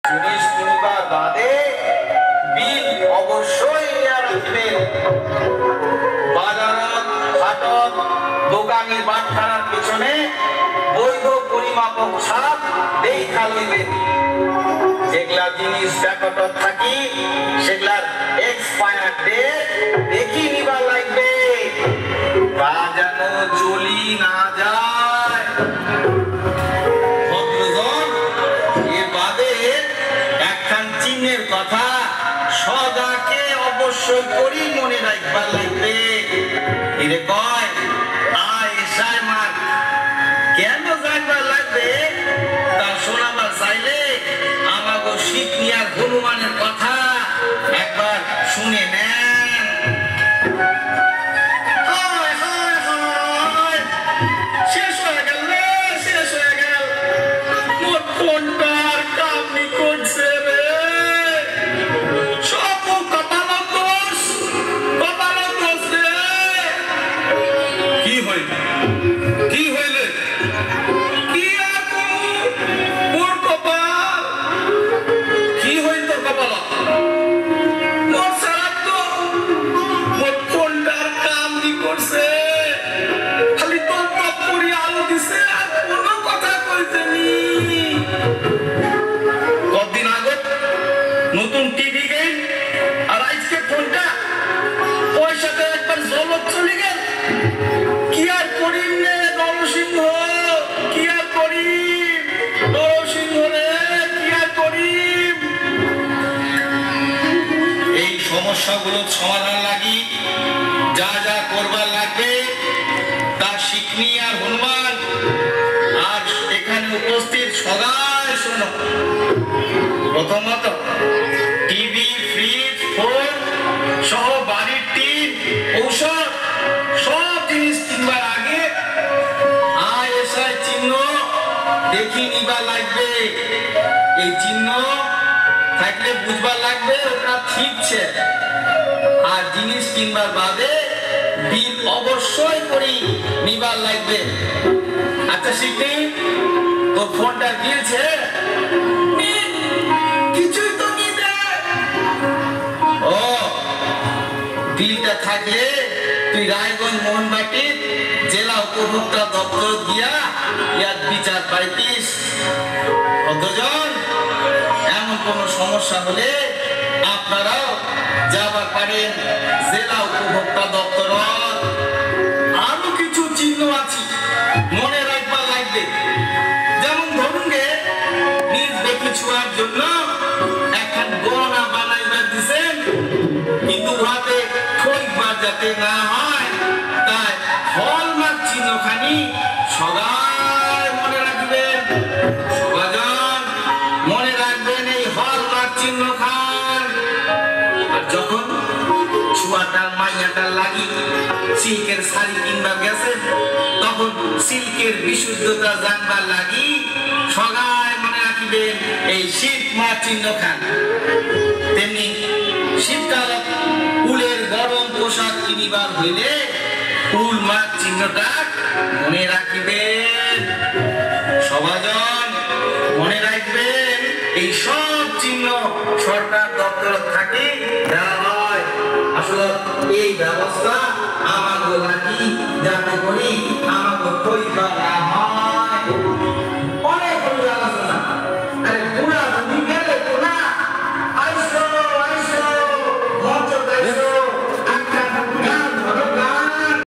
জিনিস কিনবার বাদে বিল অবশ্যই রাখবেন। বাজারত হাটত দোকানে বাটখারার পিছনে বৈধ পরিমাপক ছাপ দেখা লইবেন। যেগুলা জিনিস প্যাকেটত থাকি সেগুলার এক্সপায়ার ডেট দেখি নিবার লাগবে, তা যেন চলি না যায়। ভদ্রজন, এর বাদে একখান চিহ্নের কথা সদাকে অবশ্যই করি মনে রাখবার লাগবে। এরে কয় আয়েশায় মার কেন জানবার লাগবে তা শোনাবার চাইলে আমাগো শিখনি আর হনুমানের কথা একবার শুনে নেন। শেষ হয়ে গেল, শেষ হয়ে গেল, মোর ফোনটার কামনি করছে রে। সব কপাল দোষ, কপাল দোষ রে। কি হইল, কি হইলে, কি মোর কপাল, কি হইল তোর কপাল? মোর সারা তো মোর ফোনটার কামনি করছে, খালি তোর পাপুরি আলো দিছে আর কোনো কথা কইতেনি। কতদিন আগে নতুন টিভি গেল আর আজকে ফোনটা পয়সাতে একবার জলত চলে গেল। কি আর করিম রে নরসিংহ, কি আর করিম নরসিংহ রে, কি আর করিম। এই সমস্যাগুলো সমাধান লাগি যা যা করবার লাগবে তা শিখনি আর হনুমান আর এখানে উপস্থিত সদাই শোনো। প্রথমত টিভি, ফ্রিজ, ফোন সহ বাড়ির টিন, ঔষধ সব জিনিস কিনবার আগে আয়েশার চিহ্ন দেখি নিবার লাগবে। এই চিহ্ন থাকলে বুঝবার লাগবে ওটা ঠিকছে। আর জিনিস কিনবার বাদে বিল অবশ্যই করি নিবার লাগবে। আচ্ছা শিখনি, তোর ফোনটা গিয়েছে? কিছুই তো নিতে। ও বিলটা থাকলে তুই রায়গঞ্জ মোহনবাটির জেলা উপভোক্তা দপ্তর গিয়া ইয়ার বিচার পাইতিস। কতজন এমন কোন সমস্যা হলে আপনারাও যাবার পারেন জেলা উপভোক্তা দপ্তর। আরো কিছু চিহ্ন আছে মনে রাখবার লাগবে। যেমন ধরুন গে নিজ দেখে ছোঁয়ার জন্য একখান গহনা বানাইবার দিছেন, কিন্তু উহাতে খইবার যাতে না হয় তাই হলমার্ক চিহ্নখানি সবাই মনে রাখবেন। সবাজন মনে রাখবেন এই হলমার্ক চিহ্ন খান। আর যখন ছোঁয়াটার মাইয়াটার লাগি সিল্কের শাড়ি কিনবার গেছেন তখন সিল্কের বিশুদ্ধতা জানবার লাগি সবাই মনে রাখবেন এই শীত মা চিহ্ন খান। তেমনি শীতকাল উলের গরম পোশাক কিনিবার হইলে উল মাছ চিহ্নটা মনে রাখবেন। সবাজন মনে রাখবেন এই সব চিহ্ন সরকার দপ্তর থাকে দেওয়া হয়। আসলে এই ব্যবস্থা আমাকে লাগি যাতে করি আমাকে কইবার না হয়।